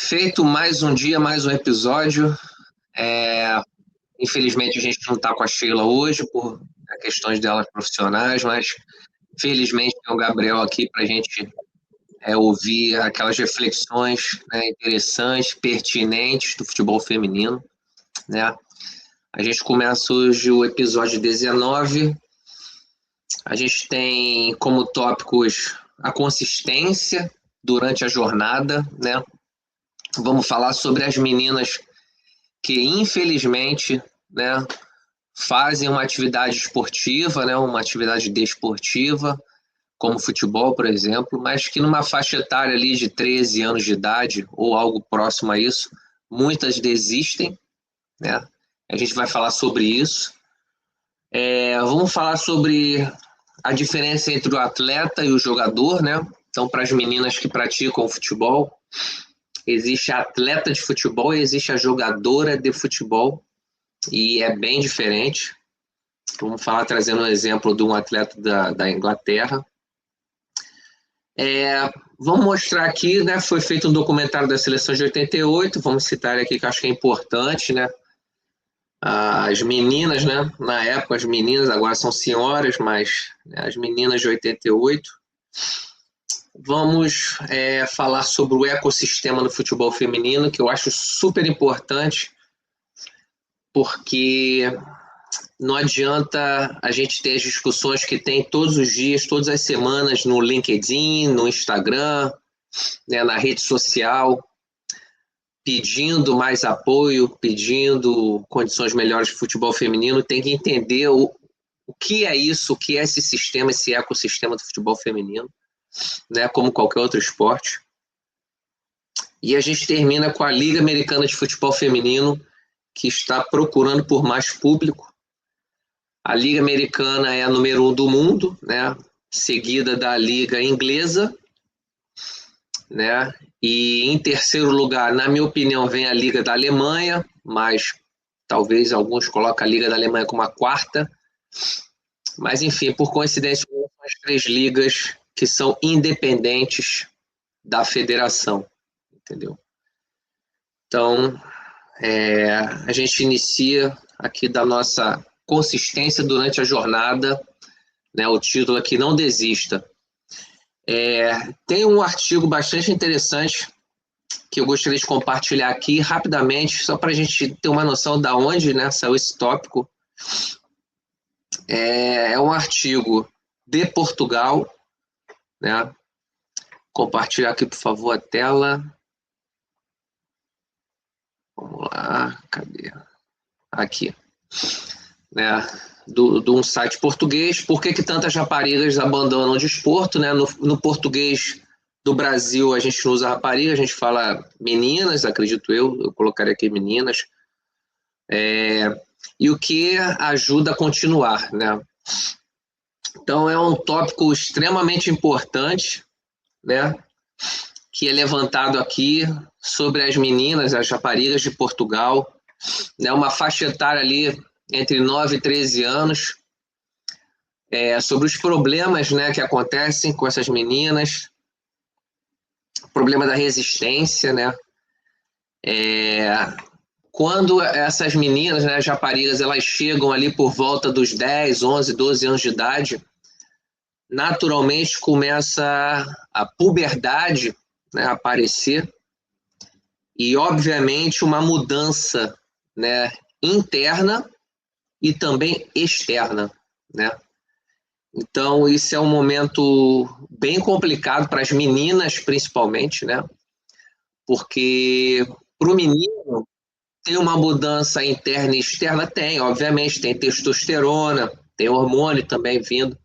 Feito mais um dia, mais um episódio. Infelizmente a gente não está com a Sheila hoje por questões dela profissionais, mas felizmente tem o Gabriel aqui para a gente ouvir aquelas reflexões, né, interessantes, pertinentes do futebol feminino, né? A gente começa hoje o episódio 19. A gente tem como tópicos a consistência durante a jornada, né? Vamos falar sobre as meninas que, infelizmente, né, fazem uma atividade esportiva, né, uma atividade desportiva, como futebol, por exemplo, mas que numa faixa etária ali de 13 anos de idade, ou algo próximo a isso, muitas desistem, né? A gente vai falar sobre isso. Vamos falar sobre a diferença entre o atleta e o jogador, né? Então, para as meninas que praticam futebol, existe a atleta de futebol e existe a jogadora de futebol, e é bem diferente. Vamos falar trazendo um exemplo de um atleta da Inglaterra. Vamos mostrar aqui, né? Foi feito um documentário da seleção de 88, vamos citar aqui que eu acho que é importante, né? As meninas, né? Na época, as meninas, agora são senhoras, mas né, as meninas de 88. Vamos falar sobre o ecossistema do futebol feminino, que eu acho super importante, porque não adianta a gente ter as discussões que tem todos os dias, todas as semanas no LinkedIn, no Instagram, né, na rede social, pedindo mais apoio, pedindo condições melhores de futebol feminino. Tem que entender o que é isso, o que é esse sistema, esse ecossistema do futebol feminino, né, como qualquer outro esporte. E a gente termina com a Liga Americana de Futebol Feminino, que está procurando por mais público. A Liga Americana é a número 1 do mundo, né, seguida da Liga Inglesa, né, e em terceiro lugar, na minha opinião, vem a Liga da Alemanha, mas talvez alguns coloquem a Liga da Alemanha como a quarta. Mas, enfim, por coincidência, são as três ligas que são independentes da federação, entendeu? Então, a gente inicia aqui da nossa consistência durante a jornada, né, o título aqui, Não Desista. Tem um artigo bastante interessante que eu gostaria de compartilhar aqui rapidamente, só para a gente ter uma noção de onde, né, saiu esse tópico. É um artigo de Portugal, né? Compartilhar aqui, por favor, a tela. Vamos lá, cadê? Aqui. Né? De um site português. Por que tantas raparigas abandonam o desporto? Né? No português do Brasil, a gente não usa rapariga, a gente fala meninas, acredito eu colocaria aqui meninas. E o que ajuda a continuar, né? Então, é um tópico extremamente importante, né? Que é levantado aqui sobre as meninas, as raparigas de Portugal, né? Uma faixa etária ali entre 9 e 13 anos, sobre os problemas, né, que acontecem com essas meninas, o problema da resistência, né? Quando essas meninas, né, as raparigas, elas chegam ali por volta dos 10, 11, 12 anos de idade, naturalmente começa a puberdade, né, a aparecer, e obviamente uma mudança, né, interna e também externa, né? Então isso é um momento bem complicado para as meninas, principalmente, né? Porque para o menino tem uma mudança interna e externa, tem, obviamente, tem testosterona, tem hormônio também vindo,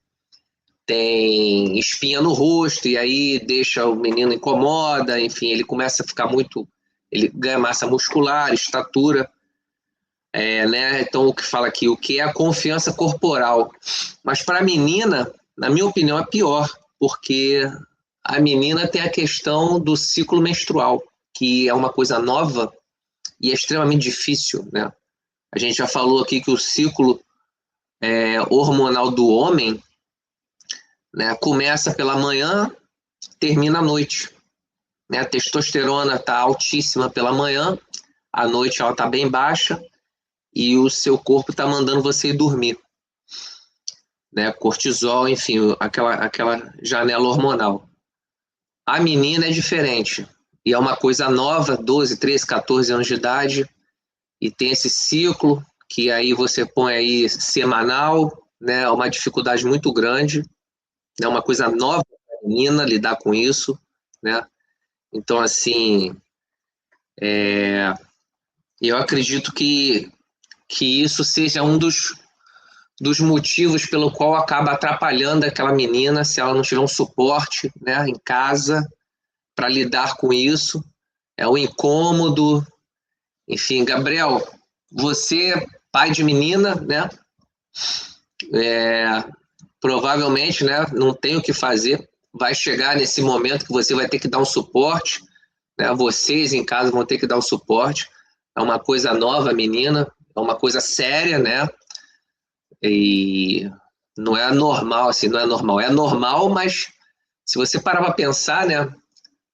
tem espinha no rosto, e aí deixa o menino incomoda, enfim, ele começa a ficar muito, ele ganha massa muscular, estatura, né? Então o que fala aqui, o que é a confiança corporal. Mas para a menina, na minha opinião, é pior, porque a menina tem a questão do ciclo menstrual, que é uma coisa nova e é extremamente difícil, né? A gente já falou aqui que o ciclo hormonal do homem, né, começa pela manhã, termina à noite, né? A testosterona está altíssima pela manhã, à noite ela está bem baixa e o seu corpo está mandando você ir dormir, né? Cortisol, enfim, aquela janela hormonal. A menina é diferente e é uma coisa nova, 12, 13, 14 anos de idade, e tem esse ciclo que aí você põe aí semanal, né? É uma dificuldade muito grande, é uma coisa nova para a menina lidar com isso, né? Então, assim, eu acredito que isso seja um dos motivos pelo qual acaba atrapalhando aquela menina se ela não tiver um suporte, né, em casa para lidar com isso. É o incômodo. Enfim, Gabriel, você, pai de menina, né, provavelmente, né, não tem o que fazer. Vai chegar nesse momento que você vai ter que dar um suporte, né, vocês em casa vão ter que dar um suporte. É uma coisa nova, menina, é uma coisa séria, né? E não é normal, assim, não é normal. É normal, mas se você parar para pensar, né?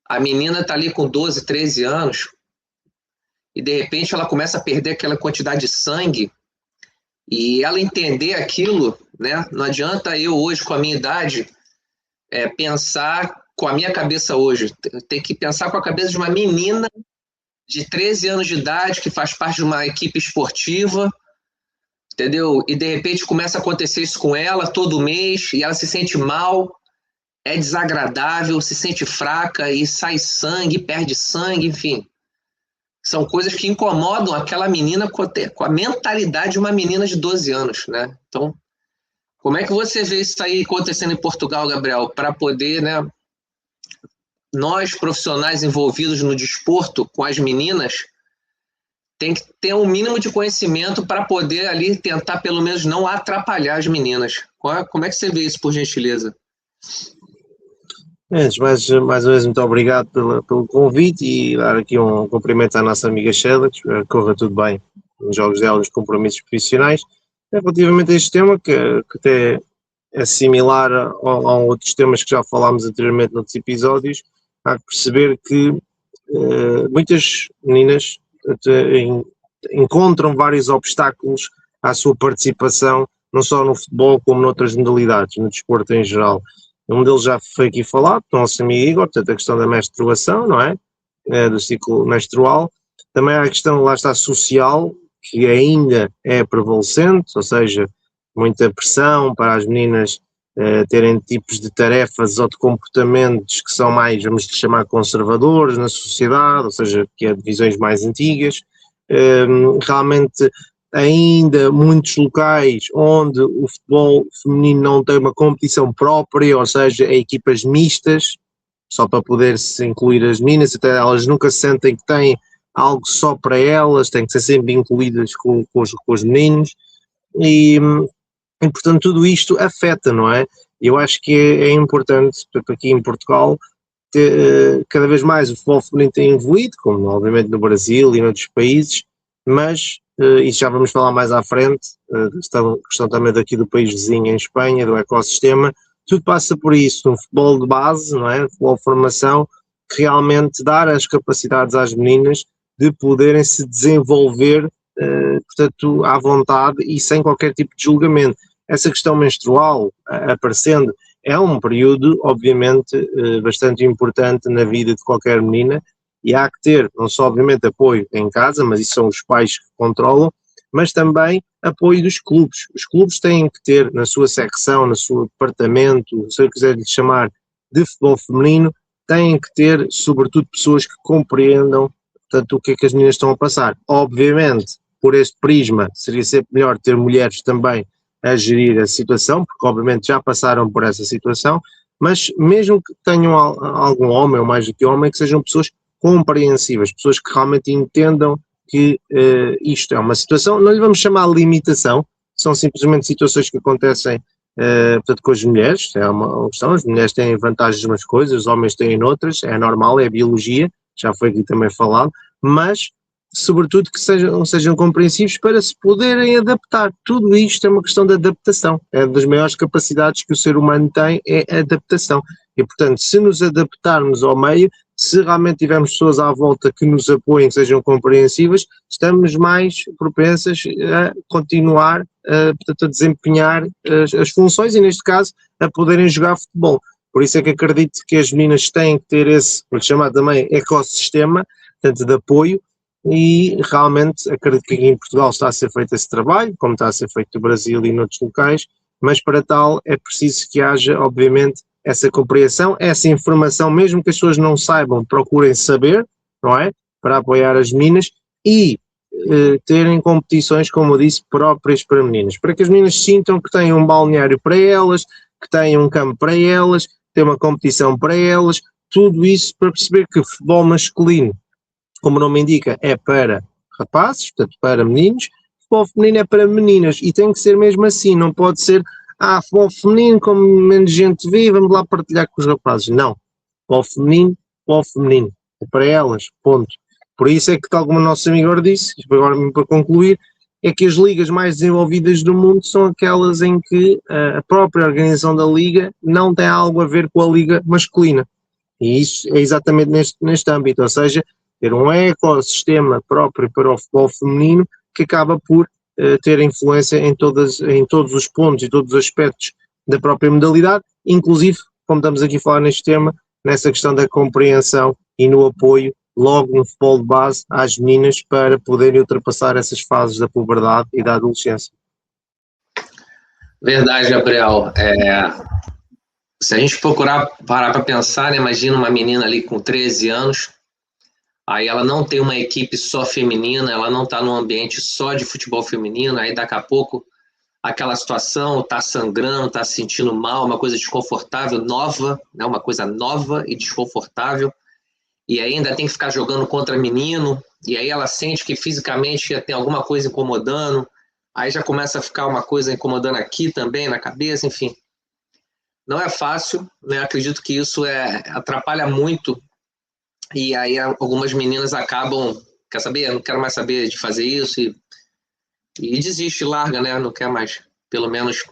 A menina tá ali com 12, 13 anos e de repente ela começa a perder aquela quantidade de sangue e ela entender aquilo, né? Não adianta eu hoje, com a minha idade, pensar com a minha cabeça hoje. Tem que pensar com a cabeça de uma menina de 13 anos de idade que faz parte de uma equipe esportiva, entendeu? E de repente começa a acontecer isso com ela todo mês e ela se sente mal, é desagradável, se sente fraca e sai sangue, perde sangue, enfim. São coisas que incomodam aquela menina com a mentalidade de uma menina de 12 anos, né? Então, como é que você vê isso aí acontecendo em Portugal, Gabriel, para poder, né, nós profissionais envolvidos no desporto com as meninas tem que ter um mínimo de conhecimento para poder ali tentar pelo menos não atrapalhar as meninas. Como é que você vê isso, por gentileza? Antes, mais uma vez, muito obrigado pelo convite e dar aqui um cumprimento à nossa amiga Sheila, que corra tudo bem nos jogos dela, nos compromissos profissionais. Relativamente a este tema, que até é similar a outros temas que já falámos anteriormente noutros episódios, há que perceber que muitas meninas encontram vários obstáculos à sua participação, não só no futebol como noutras modalidades, no desporto em geral. Um deles já foi aqui falado, o nosso amigo Igor, portanto a questão da menstruação, não é? Do ciclo menstrual. Também há a questão, lá está, social, que ainda é prevalecente, ou seja, muita pressão para as meninas terem tipos de tarefas ou de comportamentos que são mais, vamos chamar, conservadores na sociedade, ou seja, que é de visões mais antigas. Realmente ainda muitos locais onde o futebol feminino não tem uma competição própria, ou seja, é equipas mistas, só para poder-se incluir as meninas, até elas nunca se sentem que têm algo só para elas, têm que ser sempre incluídas com os meninos, e portanto tudo isto afeta, não é? Eu acho que é importante, aqui em Portugal, cada vez mais o futebol feminino tem evoluído, como obviamente no Brasil e noutros países, mas isso já vamos falar mais à frente, questão também daqui do país vizinho em Espanha, do ecossistema, tudo passa por isso, um futebol de base, não é? Futebol de formação, que realmente dar as capacidades às meninas de poderem se desenvolver, portanto, à vontade e sem qualquer tipo de julgamento. Essa questão menstrual aparecendo é um período, obviamente, bastante importante na vida de qualquer menina, e há que ter, não só obviamente apoio em casa, mas isso são os pais que controlam, mas também apoio dos clubes. Os clubes têm que ter na sua secção, no seu departamento, se eu quiser lhe chamar de futebol feminino, têm que ter sobretudo pessoas que compreendam, portanto, o que é que as meninas estão a passar. Obviamente, por este prisma, seria sempre melhor ter mulheres também a gerir a situação, porque obviamente já passaram por essa situação, mas mesmo que tenham algum homem ou mais do que homem, que sejam pessoas compreensivas, pessoas que realmente entendam que isto é uma situação, não lhe vamos chamar limitação, são simplesmente situações que acontecem portanto, com as mulheres, é uma questão, as mulheres têm vantagens em umas coisas, os homens têm outras, é normal, é biologia, já foi aqui também falado, mas sobretudo que sejam compreensivos para se poderem adaptar. Tudo isto é uma questão de adaptação, é das maiores capacidades que o ser humano tem, é a adaptação. E, portanto, se nos adaptarmos ao meio, se realmente tivermos pessoas à volta que nos apoiem, que sejam compreensivas, estamos mais propensas a continuar, portanto, a desempenhar as funções e, neste caso, a poderem jogar futebol. Por isso é que acredito que as meninas têm que ter esse, vou chamar também, ecossistema, portanto, de apoio, e realmente acredito que aqui em Portugal está a ser feito esse trabalho, como está a ser feito no Brasil e noutros locais, mas para tal é preciso que haja, obviamente, essa compreensão, essa informação, mesmo que as pessoas não saibam, procurem saber, não é? Para apoiar as meninas e terem competições, como eu disse, próprias para meninas, para que as meninas sintam que têm um balneário para elas, que têm um campo para elas, que têm uma competição para elas, tudo isso para perceber que o futebol masculino, como o nome indica, é para rapazes, portanto para meninos, o futebol feminino é para meninas e tem que ser mesmo assim, não pode ser futebol feminino, como menos gente vê, vamos lá partilhar com os rapazes. Não, futebol feminino, é para elas, ponto. Por isso é que, tal como o nosso amigo agora disse, agora mesmo para concluir, é que as ligas mais desenvolvidas do mundo são aquelas em que a própria organização da liga não tem algo a ver com a liga masculina. E isso é exatamente neste âmbito, ou seja, ter um ecossistema próprio para o futebol feminino que acaba por ter influência em todos os pontos e todos os aspectos da própria modalidade, inclusive, como estamos aqui a falar neste tema, nessa questão da compreensão e no apoio logo no futebol de base às meninas para poderem ultrapassar essas fases da puberdade e da adolescência. Verdade, Gabriel. Se a gente parar para pensar, né, imagina uma menina ali com 13 anos, aí ela não tem uma equipe só feminina, ela não está num ambiente só de futebol feminino, aí daqui a pouco aquela situação está sangrando, está se sentindo mal, uma coisa desconfortável, nova, né, uma coisa nova e desconfortável, e aí ainda tem que ficar jogando contra menino, e aí ela sente que fisicamente tem alguma coisa incomodando, aí já começa a ficar uma coisa incomodando aqui também, na cabeça, enfim. Não é fácil, né? Acredito que isso atrapalha muito. E aí algumas meninas acabam, quer saber? Não quero mais saber de fazer isso e desiste, larga, né? Não quer mais. Pelo menos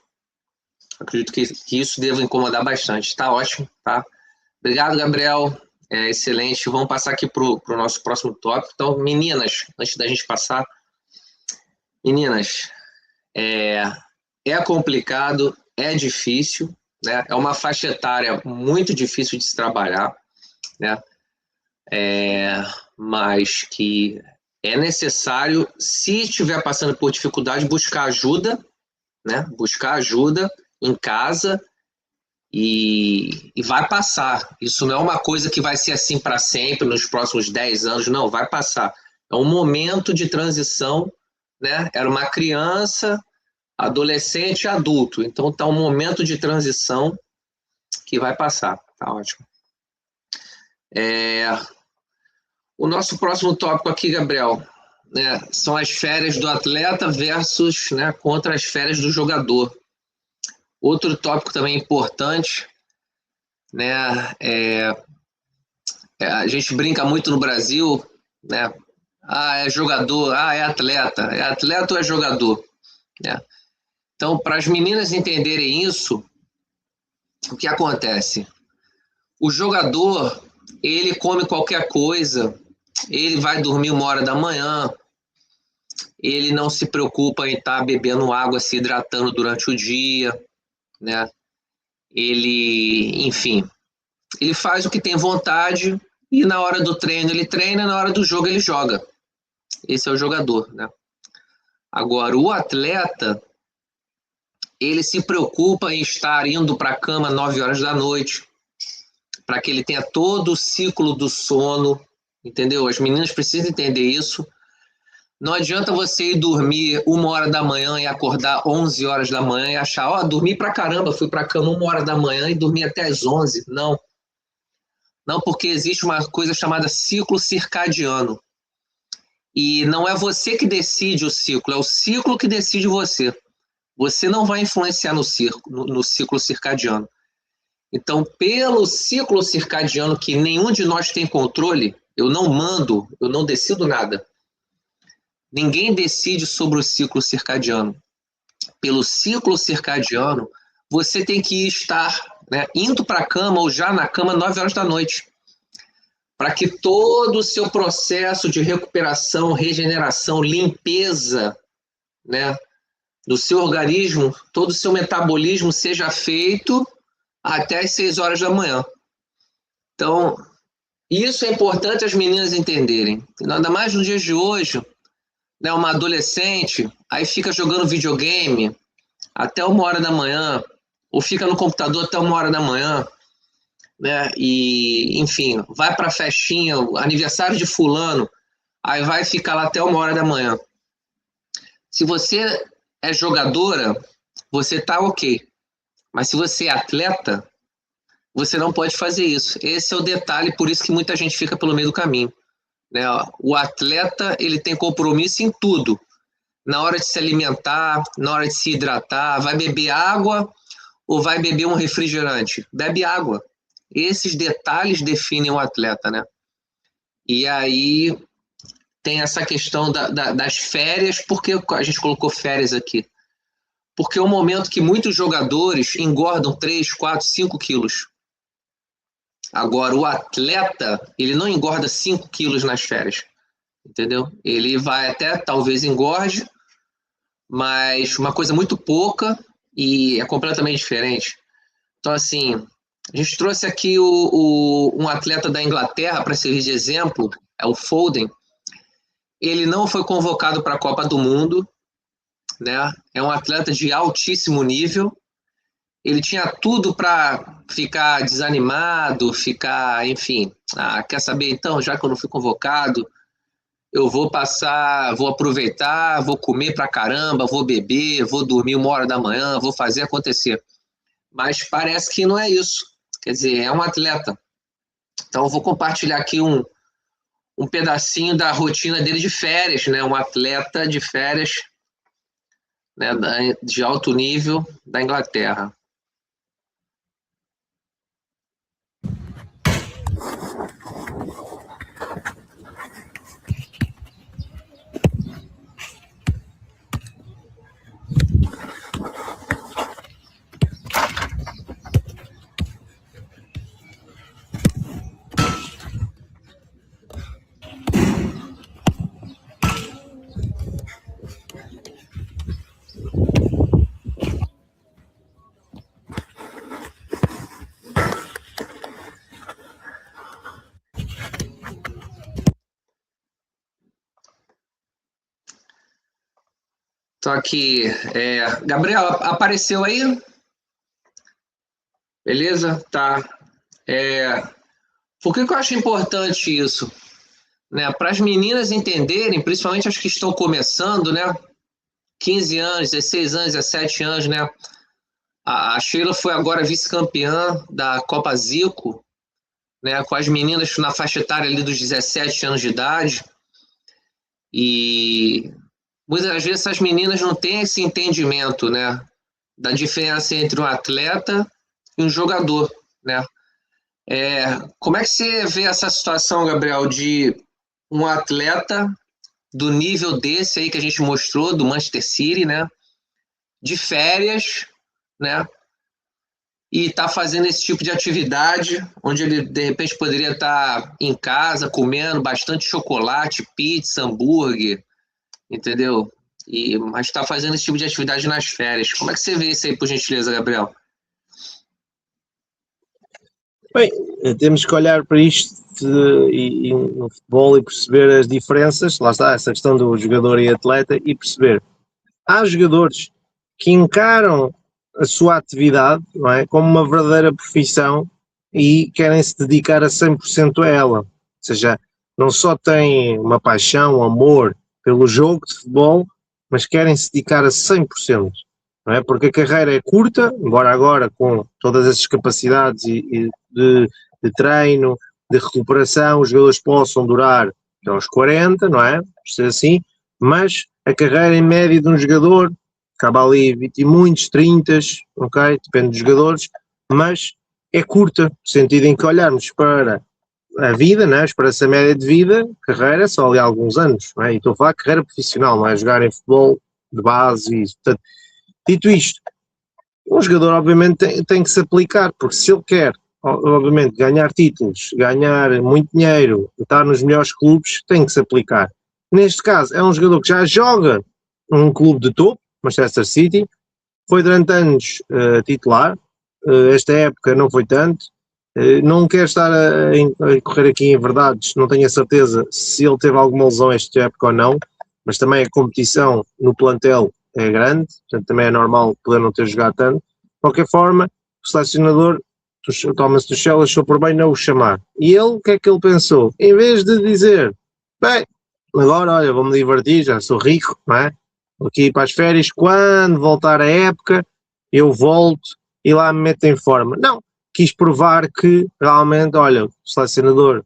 acredito que isso deva incomodar bastante. Tá ótimo, tá? Obrigado, Gabriel. Excelente. Vamos passar aqui para o nosso próximo tópico. Então, meninas, antes da gente passar, meninas, é complicado, é difícil, né? É uma faixa etária muito difícil de se trabalhar, né? Mas que é necessário, se estiver passando por dificuldade, buscar ajuda, né? Buscar ajuda em casa e vai passar. Isso não é uma coisa que vai ser assim para sempre, nos próximos 10 anos, não, vai passar. É um momento de transição, né? Era uma criança, adolescente e adulto. Então está um momento de transição que vai passar. Tá ótimo. O nosso próximo tópico aqui, Gabriel, né, são as férias do atleta versus, né, contra as férias do jogador. Outro tópico também importante, né, a gente brinca muito no Brasil, né, é jogador, é atleta ou é jogador, né? Então, para as meninas entenderem isso, o que acontece? O jogador, ele come qualquer coisa, ele vai dormir 1h da manhã, ele não se preocupa em estar bebendo água, se hidratando durante o dia, né? Ele, enfim, ele faz o que tem vontade e na hora do treino ele treina, na hora do jogo ele joga. Esse é o jogador, né? Agora, o atleta, ele se preocupa em estar indo para a cama 9h da noite, para que ele tenha todo o ciclo do sono, entendeu? As meninas precisam entender isso. Não adianta você ir dormir 1h da manhã e acordar 11h da manhã e achar, dormi pra caramba, fui pra cama 1h da manhã e dormi até as 11. Não. Não, porque existe uma coisa chamada ciclo circadiano. E não é você que decide o ciclo, é o ciclo que decide você. Você não vai influenciar no ciclo circadiano. Então, pelo ciclo circadiano que nenhum de nós tem controle, eu não mando, eu não decido nada. Ninguém decide sobre o ciclo circadiano. Pelo ciclo circadiano, você tem que estar né, indo para a cama ou já na cama 9 horas da noite, para que todo o seu processo de recuperação, regeneração, limpeza, né, do seu organismo, todo o seu metabolismo seja feito até as 6 horas da manhã. Então, isso é importante as meninas entenderem. Ainda mais nos dias de hoje, né, uma adolescente, aí fica jogando videogame até 1 hora da manhã, ou fica no computador até 1 hora da manhã, né, e, enfim, vai para a festinha, aniversário de fulano, aí vai ficar lá até 1 hora da manhã. Se você é jogadora, você tá ok. Mas se você é atleta, você não pode fazer isso. Esse é o detalhe, por isso que muita gente fica pelo meio do caminho, né? O atleta, ele tem compromisso em tudo. Na hora de se alimentar, na hora de se hidratar, vai beber água ou vai beber um refrigerante? Bebe água. Esses detalhes definem o atleta, né? E aí tem essa questão das férias. Por que a gente colocou férias aqui? Porque é um momento que muitos jogadores engordam 3, 4, 5 quilos. Agora, o atleta, ele não engorda 5 quilos nas férias, entendeu? Ele vai até, talvez engorde, mas uma coisa muito pouca e é completamente diferente. Então, assim, a gente trouxe aqui um atleta da Inglaterra para servir de exemplo, é o Foden. Ele não foi convocado para a Copa do Mundo, né? É um atleta de altíssimo nível. Ele tinha tudo para ficar desanimado, ficar, enfim, quer saber, então, já que eu não fui convocado, eu vou passar, vou aproveitar, vou comer pra caramba, vou beber, vou dormir 1 hora da manhã, vou fazer acontecer. Mas parece que não é isso. Quer dizer, é um atleta. Então, eu vou compartilhar aqui um pedacinho da rotina dele de férias, né? Um atleta de férias, né, de alto nível da Inglaterra. Só que, Gabriel, apareceu aí? Beleza? Tá. Por que eu acho importante isso? Né? Para as meninas entenderem, principalmente as que estão começando, né? 15 anos, 16 anos, 17 anos, né? A Sheila foi agora vice-campeã da Copa Zico, né? Com as meninas na faixa etária ali dos 17 anos de idade. E muitas vezes essas meninas não têm esse entendimento, né? Da diferença entre um atleta e um jogador, né? Como é que você vê essa situação, Gabriel, de um atleta do nível desse aí que a gente mostrou, do Manchester City, né? De férias, né? E tá fazendo esse tipo de atividade, onde ele, de repente, poderia estar em casa, comendo bastante chocolate, pizza, hambúrguer, entendeu? Mas está fazendo esse tipo de atividade nas férias. Como é que você vê isso aí, por gentileza, Gabriel? Bem, temos que olhar para isto e no futebol e perceber as diferenças. Lá está, essa questão do jogador e atleta, e perceber. Há jogadores que encaram a sua atividade, não é, como uma verdadeira profissão e querem se dedicar a 100% a ela. Ou seja, não só têm uma paixão, um amor pelo jogo de futebol, mas querem se dedicar a 100%. Não é? Porque a carreira é curta, embora agora com todas essas capacidades de treino, de recuperação, os jogadores possam durar até aos 40, não é? Por ser assim, mas a carreira em média de um jogador acaba ali 20 e muitos, 30, ok? Depende dos jogadores, mas é curta, no sentido em que olharmos para a vida, né? Para essa média de vida, carreira, só ali há alguns anos, não é? E estou a falar de carreira profissional, não é? Jogar em futebol de base e, portanto, dito isto, um jogador obviamente tem que se aplicar, porque se ele quer, obviamente, ganhar títulos, ganhar muito dinheiro, estar nos melhores clubes, tem que se aplicar. Neste caso, é um jogador que já joga num clube de topo, Manchester City, foi durante anos titular, esta época não foi tanto, não quero estar a correr aqui em verdades, não tenho a certeza se ele teve alguma lesão esta época ou não, mas também a competição no plantel é grande, portanto também é normal poder não ter jogado tanto. De qualquer forma, o selecionador Thomas Tuchel achou por bem não o chamar. E ele, o que é que ele pensou? Em vez de dizer, bem, agora olha, vou-me divertir, já sou rico, não é? Vou aqui para as férias, quando voltar a época, eu volto e lá me meto em forma. Não, quis provar que realmente, olha, o selecionador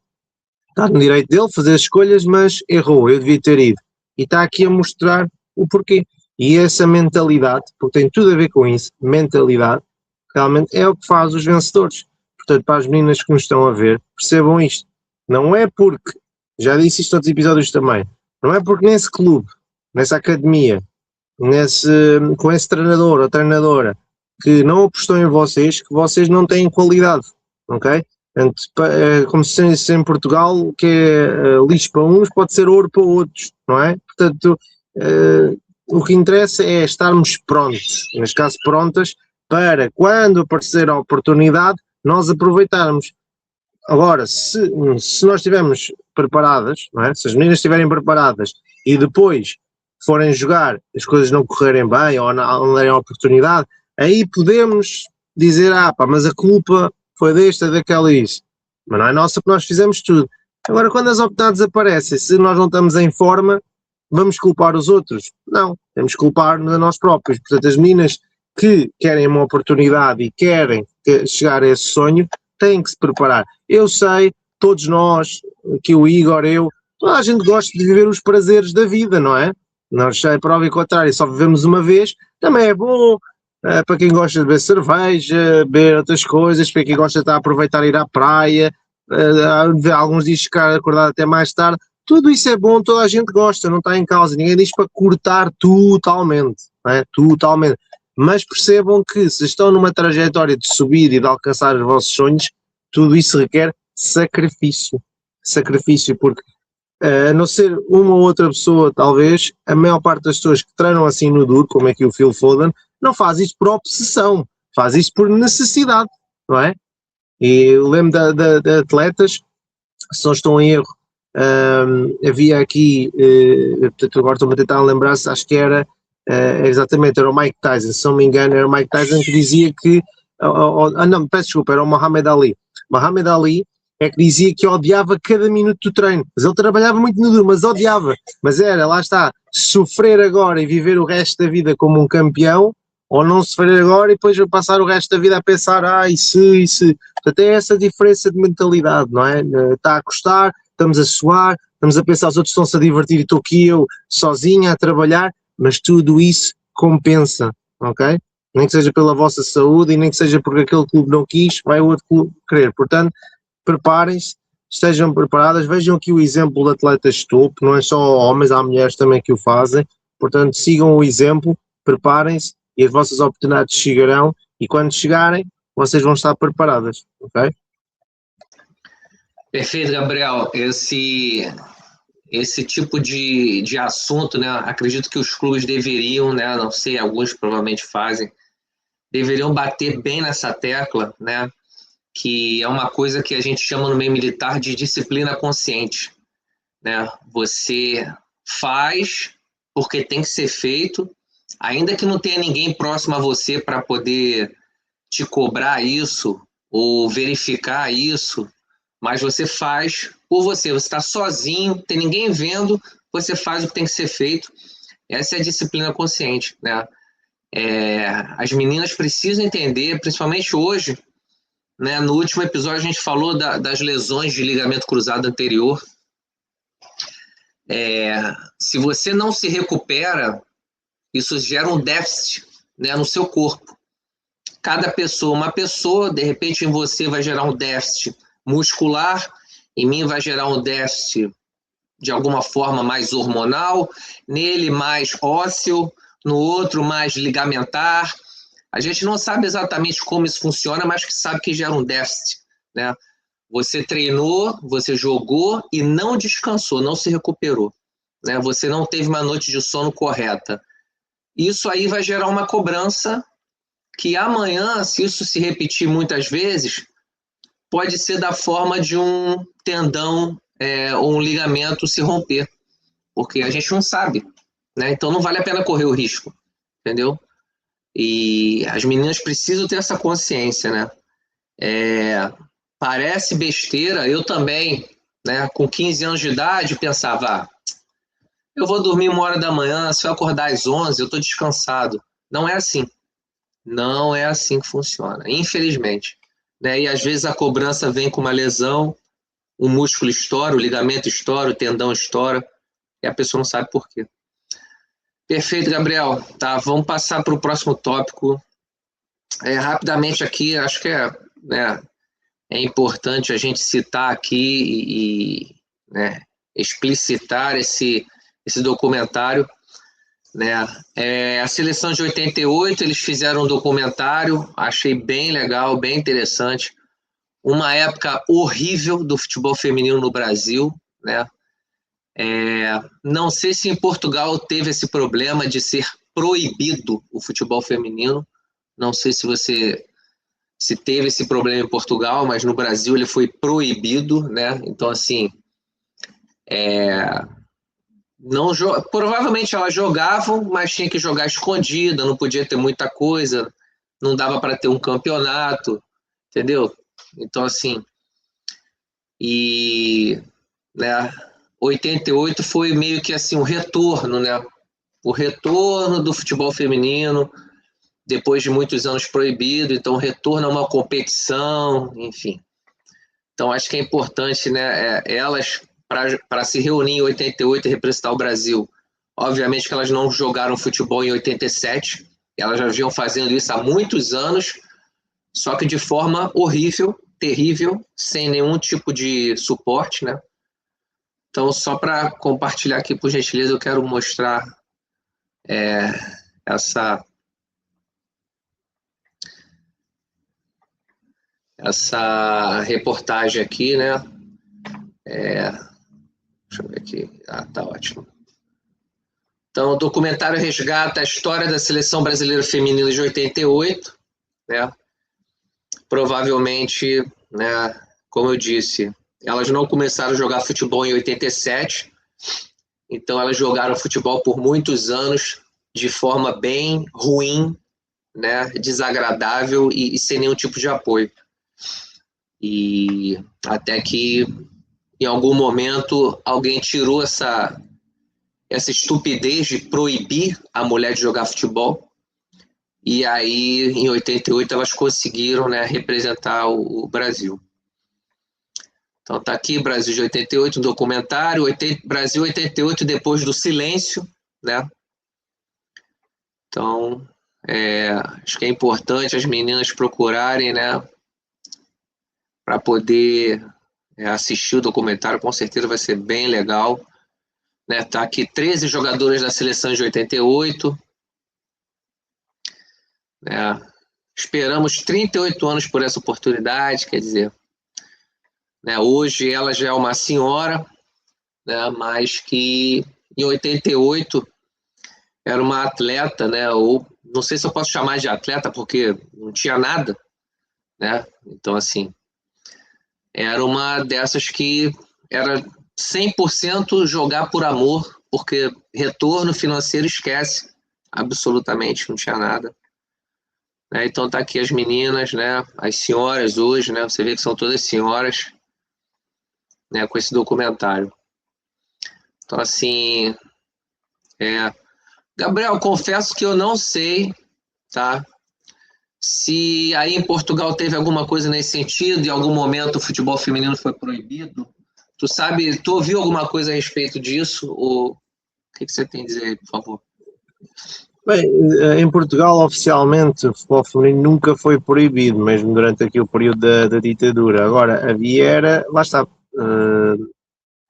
está no direito dele fazer as escolhas, mas errou, eu devia ter ido. E está aqui a mostrar o porquê. E essa mentalidade, porque tem tudo a ver com isso, mentalidade, realmente é o que faz os vencedores. Portanto, para as meninas que nos estão a ver, percebam isto. Não é porque, já disse isto noutros episódios também, não é porque nesse clube, nessa academia, com esse treinador ou treinadora que não apostou em vocês, que vocês não têm qualidade, ok? Portanto, como se diz em Portugal, que é lixo para uns, pode ser ouro para outros, não é? Portanto, o que interessa é estarmos prontos, neste caso prontas, para quando aparecer a oportunidade, nós aproveitarmos. Agora, se nós estivermos preparadas, não é? Se as meninas estiverem preparadas e depois forem jogar, as coisas não correrem bem ou não derem a oportunidade, aí podemos dizer, pá, mas a culpa foi desta, daquela e isso. Mas não é nossa porque nós fizemos tudo. Agora, quando as oportunidades aparecem, se nós não estamos em forma, vamos culpar os outros? Não, temos que culpar a nós próprios. Portanto, as meninas que querem uma oportunidade e querem chegar a esse sonho, têm que se preparar. Eu sei, todos nós, aqui o Igor, toda a gente gosta de viver os prazeres da vida, não é? Nós, prova e contrário, só vivemos uma vez, também é bom, para quem gosta de beber cerveja, beber outras coisas, para quem gosta de estar a aproveitar ir à praia, alguns dias ficar acordado até mais tarde, tudo isso é bom, toda a gente gosta, não está em causa, ninguém diz para cortar totalmente, não é? Totalmente. Mas percebam que se estão numa trajetória de subir e de alcançar os vossos sonhos, tudo isso requer sacrifício. Sacrifício, porque a não ser uma ou outra pessoa, talvez, a maior parte das pessoas que treinam assim no duro, como é que o Phil Foden, não faz isso por obsessão, faz isso por necessidade, não é? E eu lembro de atletas, se não estou em erro, havia aqui, portanto agora estou-me a tentar lembrar-se, acho que era exatamente, era o Mike Tyson, se não me engano, era o Mike Tyson que dizia que, não, peço desculpa, era o Muhammad Ali. Muhammad Ali é que dizia que odiava cada minuto do treino, mas ele trabalhava muito no duro, mas odiava, mas era, lá está, sofrer agora e viver o resto da vida como um campeão, ou não sofrer agora e depois passar o resto da vida a pensar, isso, portanto é essa diferença de mentalidade, não é? Está a custar, estamos a suar, estamos a pensar, os outros estão-se a divertir e estou aqui eu sozinha a trabalhar, mas tudo isso compensa, ok? Nem que seja pela vossa saúde e nem que seja porque aquele clube não quis, vai o outro clube querer. Portanto, preparem-se, estejam preparadas, vejam aqui o exemplo de atletas de topo, não é só homens, há mulheres também que o fazem, portanto sigam o exemplo, preparem-se e as vossas oportunidades chegarão e quando chegarem, vocês vão estar preparadas, ok? Perfeito, Gabriel. Esse tipo de assunto, né? Acredito que os clubes deveriam, né? Não sei, alguns provavelmente fazem, deveriam bater bem nessa tecla, né? Que é uma coisa que a gente chama no meio militar de disciplina consciente, né? Você faz porque tem que ser feito, ainda que não tenha ninguém próximo a você para poder te cobrar isso ou verificar isso, mas você faz por você está sozinho, não tem ninguém vendo, você faz o que tem que ser feito. Essa é a disciplina consciente, né? As meninas precisam entender, principalmente hoje, né? No último episódio a gente falou das lesões de ligamento cruzado anterior. Se você não se recupera, isso gera um déficit, né, no seu corpo. Cada pessoa, uma pessoa, de repente em você vai gerar um déficit muscular, em mim vai gerar um déficit de alguma forma mais hormonal, nele mais ósseo, no outro mais ligamentar, A gente não sabe exatamente como isso funciona, mas que sabe que gera um déficit, né? Você treinou, você jogou e não descansou, não se recuperou, né? Você não teve uma noite de sono correta. Isso aí vai gerar uma cobrança que amanhã, se isso se repetir muitas vezes, pode ser da forma de um tendão ou um ligamento se romper, porque a gente não sabe, né? Então não vale a pena correr o risco, entendeu? E as meninas precisam ter essa consciência, né? Parece besteira, eu também, né? Com 15 anos de idade, pensava, eu vou dormir 1 hora da manhã, se eu acordar às 11, eu estou descansado. Não é assim. Não é assim que funciona, infelizmente. Né? E às vezes a cobrança vem com uma lesão, o músculo estoura, o ligamento estoura, o tendão estoura, e a pessoa não sabe por quê. Perfeito, Gabriel. Tá, vamos passar para o próximo tópico. Rapidamente aqui, acho que é importante a gente citar aqui né, explicitar esse documentário. Né? A seleção de 88, eles fizeram um documentário, achei bem legal, bem interessante. Uma época horrível do futebol feminino no Brasil, né? Não sei se em Portugal teve esse problema de ser proibido o futebol feminino. Não sei se teve esse problema em Portugal, mas no Brasil ele foi proibido, né? Então, assim, não provavelmente elas jogavam, mas tinha que jogar escondida, não podia ter muita coisa, não dava para ter um campeonato, entendeu? Então, assim, né, 88 foi meio que assim um retorno, né? O retorno do futebol feminino, depois de muitos anos proibido, então retorno a uma competição, enfim. Então, acho que é importante, né, elas, para se reunir em 88 e representar o Brasil. Obviamente que elas não jogaram futebol em 87, elas já vinham fazendo isso há muitos anos, só que de forma horrível, terrível, sem nenhum tipo de suporte, né? Então, só para compartilhar aqui, por gentileza, eu quero mostrar essa reportagem aqui, né? Deixa eu ver aqui. Tá ótimo. Então, o documentário resgata a história da seleção brasileira feminina de 88, né? Provavelmente, né, como eu disse, elas não começaram a jogar futebol em 87, então elas jogaram futebol por muitos anos de forma bem ruim, né, desagradável e sem nenhum tipo de apoio. E até que, em algum momento, alguém tirou essa estupidez de proibir a mulher de jogar futebol. E aí, em 88, elas conseguiram, né, representar o Brasil. Então, tá aqui, Brasil de 88, um documentário, Brasil 88 depois do silêncio, né? Então, acho que é importante as meninas procurarem, né, para poder assistir o documentário, com certeza vai ser bem legal. Né? Tá aqui 13 jogadores da seleção de 88. Né? Esperamos 38 anos por essa oportunidade, quer dizer, né? Hoje ela já é uma senhora, né? Mas que em 88 era uma atleta, né? Ou não sei se eu posso chamar de atleta porque não tinha nada, né? Então, assim, era uma dessas que era 100% jogar por amor, porque retorno financeiro esquece, absolutamente, não tinha nada. Então tá aqui as meninas, né, as senhoras hoje, né, você vê que são todas senhoras, né, com esse documentário. Então, assim, Gabriel, confesso que eu não sei, tá, se aí em Portugal teve alguma coisa nesse sentido, em algum momento o futebol feminino foi proibido. Tu sabe, tu ouviu alguma coisa a respeito disso? Ou o que você tem a dizer aí, por favor? Bem, em Portugal, oficialmente, o futebol feminino nunca foi proibido, mesmo durante aqui o período da ditadura. Agora, havia, lá está,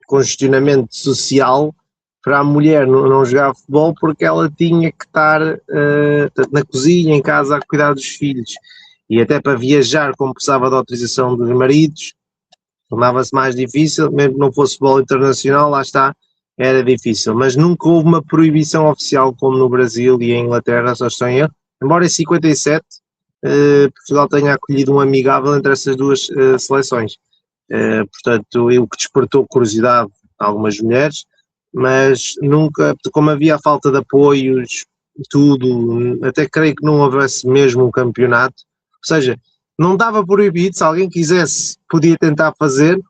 congestionamento social para a mulher não jogar futebol porque ela tinha que estar na cozinha, em casa, a cuidar dos filhos. E até para viajar, como precisava da autorização dos maridos, tornava-se mais difícil, mesmo que não fosse futebol internacional, lá está, era difícil. Mas nunca houve uma proibição oficial como no Brasil e em Inglaterra, só estou em erro. Embora em 57 Portugal tenha acolhido um amigável entre essas duas seleções. Portanto, o que despertou curiosidade a algumas mulheres, mas nunca, como havia a falta de apoios, tudo, até creio que não houvesse mesmo um campeonato, ou seja, não dava proibido, se alguém quisesse podia tentar fazer,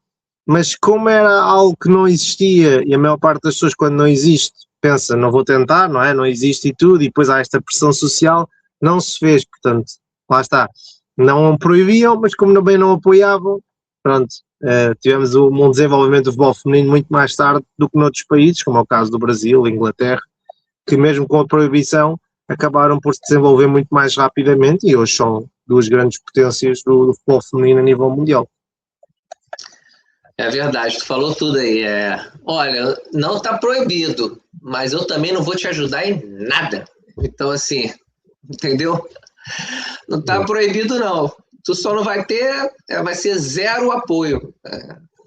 mas como era algo que não existia, e a maior parte das pessoas quando não existe pensa, não vou tentar, não é? Não existe e tudo, e depois há esta pressão social, não se fez, portanto, lá está, não proibiam, mas como também não apoiavam, pronto, tivemos um desenvolvimento do futebol feminino muito mais tarde do que noutros países, como é o caso do Brasil, Inglaterra, que mesmo com a proibição acabaram por se desenvolver muito mais rapidamente e hoje são duas grandes potências do futebol feminino a nível mundial. É verdade, tu falou tudo aí. Olha, não está proibido, mas eu também não vou te ajudar em nada. Então, assim, entendeu? Não está proibido, não. Tu só não vai ter, vai ser zero apoio.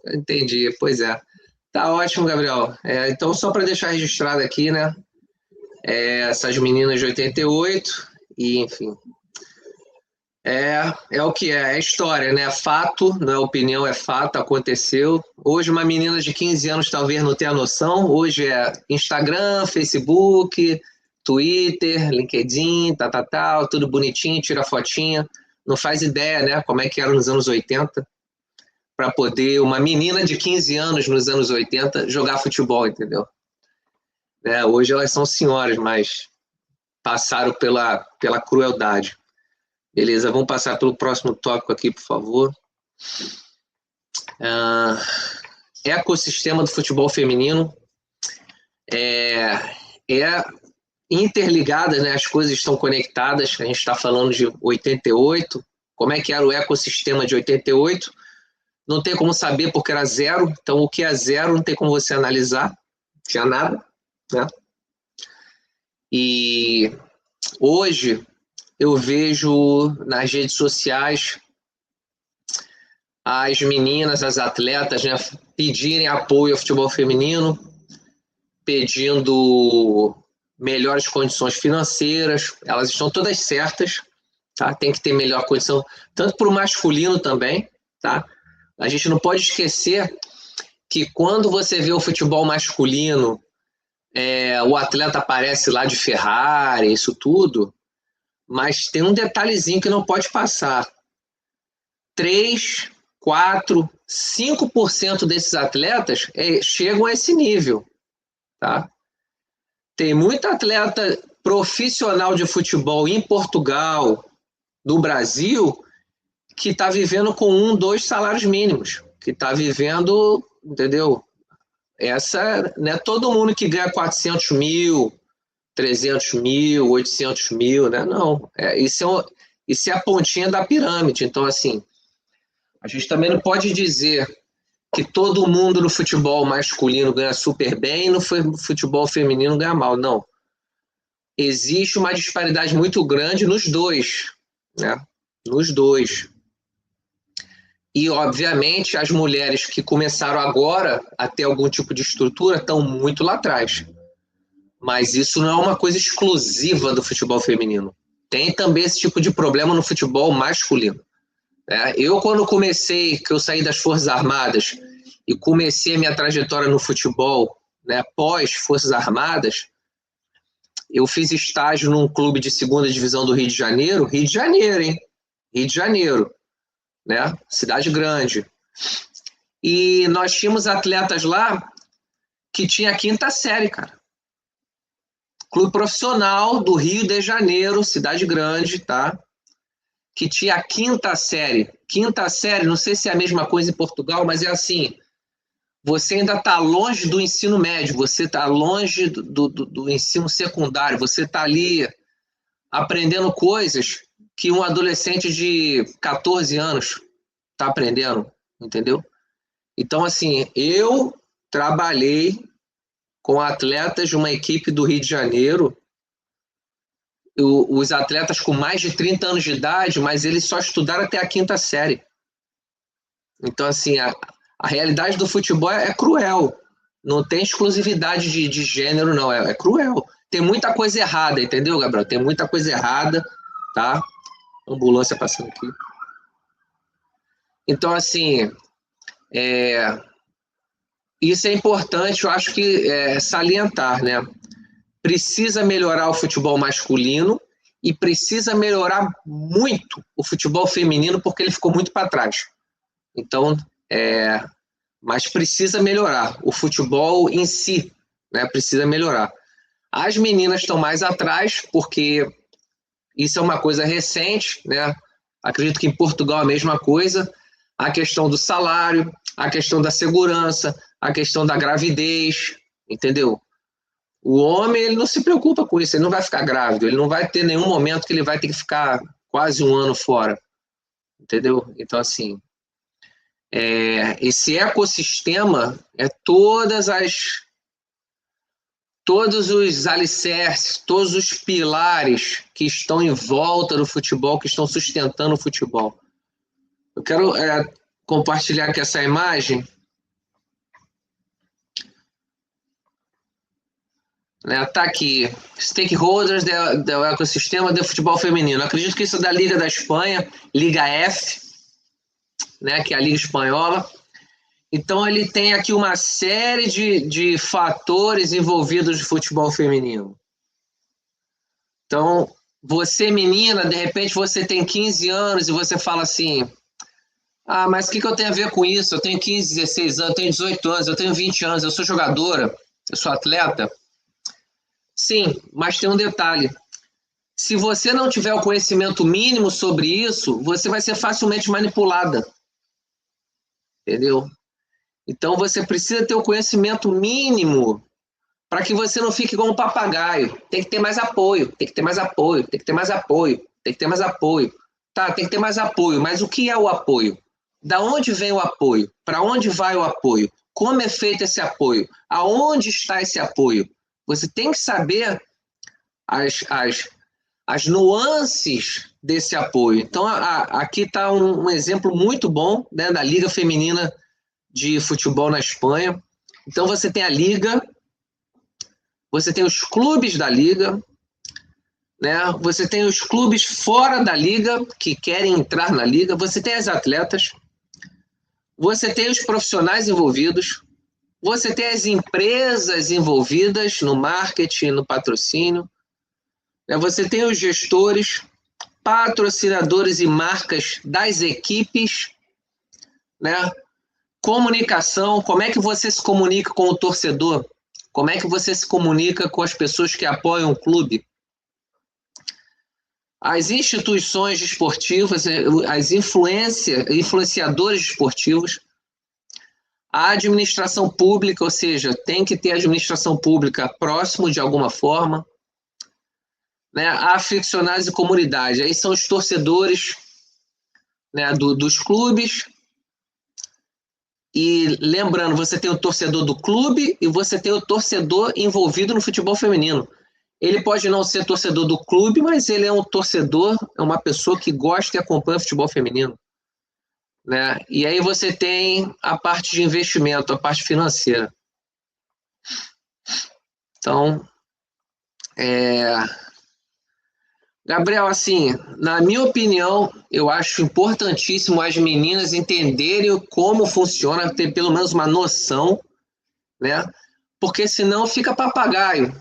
Entendi, pois é. Tá ótimo, Gabriel. Então, só para deixar registrado aqui, né? Essas meninas de 88, e enfim. É o que é história, né? Fato, não é opinião, é fato, aconteceu. Hoje uma menina de 15 anos talvez não tenha noção. Hoje é Instagram, Facebook, Twitter, LinkedIn, tal, tudo bonitinho, tira fotinha. Não faz ideia, né? Como é que era nos anos 80 para poder uma menina de 15 anos nos anos 80 jogar futebol, entendeu? Hoje elas são senhoras, mas passaram pela crueldade. Beleza, vamos passar pelo próximo tópico aqui, por favor. Ecossistema do futebol feminino. Interligadas, né? As coisas estão conectadas. A gente está falando de 88. Como é que era o ecossistema de 88? Não tem como saber porque era zero. Então, o que é zero não tem como você analisar. Não tinha nada, né? E hoje eu vejo nas redes sociais as meninas, as atletas, né, pedirem apoio ao futebol feminino, pedindo melhores condições financeiras. Elas estão todas certas, tá? Tem que ter melhor condição, tanto para o masculino também, tá? A gente não pode esquecer que quando você vê o futebol masculino, o atleta aparece lá de Ferrari, isso tudo, mas tem um detalhezinho que não pode passar. 3, 4, 5% desses atletas chegam a esse nível, tá? Tem muito atleta profissional de futebol em Portugal, no Brasil, que está vivendo com 1, 2 salários mínimos, que está vivendo, entendeu? Não é todo mundo que ganha 400 mil, 300 mil, 800 mil, né? Não, isso é a pontinha da pirâmide. Então, assim, a gente também não pode dizer que todo mundo no futebol masculino ganha super bem e no futebol feminino ganha mal. Não. Existe uma disparidade muito grande nos dois, né? Nos dois. E, obviamente, as mulheres que começaram agora a ter algum tipo de estrutura estão muito lá atrás. Mas isso não é uma coisa exclusiva do futebol feminino. Tem também esse tipo de problema no futebol masculino. Eu, quando que eu saí das Forças Armadas e comecei a minha trajetória no futebol, né, pós Forças Armadas, eu fiz estágio num clube de 2ª divisão do Rio de Janeiro, hein? Rio de Janeiro, né? Cidade grande. E nós tínhamos atletas lá que tinha a 5ª série, cara. Clube profissional do Rio de Janeiro, cidade grande, tá? Que tinha a 5ª série. 5ª série, não sei se é a mesma coisa em Portugal, mas é assim, você ainda está longe do ensino médio, você está longe do ensino secundário, você está ali aprendendo coisas que um adolescente de 14 anos está aprendendo, entendeu? Então, assim, eu trabalhei com atletas de uma equipe do Rio de Janeiro, os atletas com mais de 30 anos de idade, mas eles só estudaram até a 5ª série. Então, assim, a realidade do futebol é cruel. Não tem exclusividade de gênero, não. É cruel. Tem muita coisa errada, entendeu, Gabriel? Tem muita coisa errada, tá? Ambulância passando aqui. Então, assim, isso é importante, eu acho que salientar, né? Precisa melhorar o futebol masculino e precisa melhorar muito o futebol feminino, porque ele ficou muito para trás. Então, mas precisa melhorar. O futebol em si, né, precisa melhorar. As meninas estão mais atrás, porque isso é uma coisa recente, né? Acredito que em Portugal a mesma coisa. A questão do salário, a questão da segurança, a questão da gravidez, entendeu? O homem, ele não se preocupa com isso, ele não vai ficar grávido, ele não vai ter nenhum momento que ele vai ter que ficar quase um ano fora, entendeu? Então, assim, esse ecossistema é todos os alicerces, todos os pilares que estão em volta do futebol, que estão sustentando o futebol. Eu quero compartilhar aqui essa imagem. Tá aqui, stakeholders do ecossistema do futebol feminino. Acredito que isso é da Liga da Espanha, Liga F, né, que é a Liga Espanhola. Então, ele tem aqui uma série de fatores envolvidos no futebol feminino. Então, você, menina, de repente você tem 15 anos e você fala assim, mas o que eu tenho a ver com isso? Eu tenho 15, 16 anos, eu tenho 18 anos, eu tenho 20 anos, eu sou jogadora, eu sou atleta. Sim, mas tem um detalhe. Se você não tiver o conhecimento mínimo sobre isso, você vai ser facilmente manipulada. Entendeu? Então, você precisa ter o conhecimento mínimo para que você não fique igual um papagaio. Tem que ter mais apoio, tem que ter mais apoio, tem que ter mais apoio, tem que ter mais apoio. Tá, tem que ter mais apoio, mas o que é o apoio? Da onde vem o apoio? Para onde vai o apoio? Como é feito esse apoio? Aonde está esse apoio? Você tem que saber as nuances desse apoio. Então, aqui está um exemplo muito bom, né, da Liga Feminina de Futebol na Espanha. Então, você tem a Liga, você tem os clubes da Liga, né, você tem os clubes fora da Liga, que querem entrar na Liga, você tem as atletas, você tem os profissionais envolvidos, você tem as empresas envolvidas no marketing, no patrocínio, você tem os gestores, patrocinadores e marcas das equipes, né? Comunicação, como é que você se comunica com o torcedor? Como é que você se comunica com as pessoas que apoiam o clube? As instituições esportivas, as influenciadores esportivos, a administração pública, ou seja, tem que ter administração pública próximo de alguma forma, né? Aficionados e comunidade, aí são os torcedores, né, dos clubes. E lembrando, você tem o torcedor do clube e você tem o torcedor envolvido no futebol feminino. Ele pode não ser torcedor do clube, mas ele é um torcedor, é uma pessoa que gosta e acompanha o futebol feminino, né? E aí você tem a parte de investimento, a parte financeira. Então, Gabriel, assim, na minha opinião, eu acho importantíssimo as meninas entenderem como funciona, ter pelo menos uma noção, né? Porque senão fica papagaio.